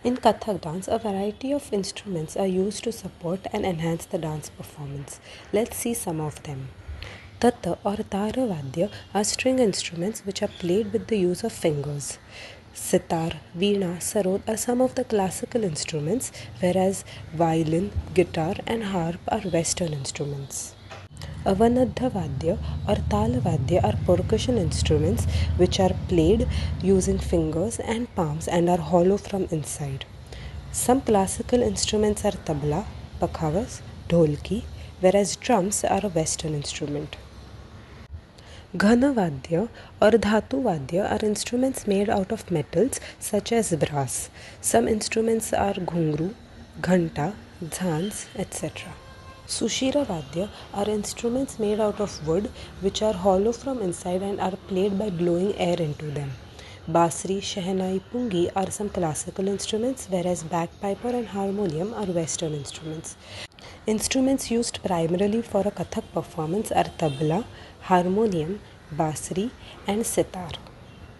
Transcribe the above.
In Kathak dance, a variety of instruments are used to support and enhance the dance performance. Let's see some of them. Tatta or Tara Vadya are string instruments which are played with the use of fingers. Sitar, veena, sarod are some of the classical instruments, whereas violin, guitar, and harp are Western instruments. Avanadha Vadya or Tala Vadya are percussion instruments which are played using fingers and palms and are hollow from inside. Some classical instruments are tabla, pakhawas, dholki, whereas drums are a Western instrument. Ghana Vadya or Dhatu Vadya are instruments made out of metals such as brass. Some instruments are ghungru, ghanta, jhans, etc. Sushira Vadya are instruments made out of wood which are hollow from inside and are played by blowing air into them. Basri, Shehnai, Pungi are some classical instruments, whereas bagpiper and harmonium are Western instruments. Instruments used primarily for a Kathak performance are tabla, harmonium, basri, and sitar.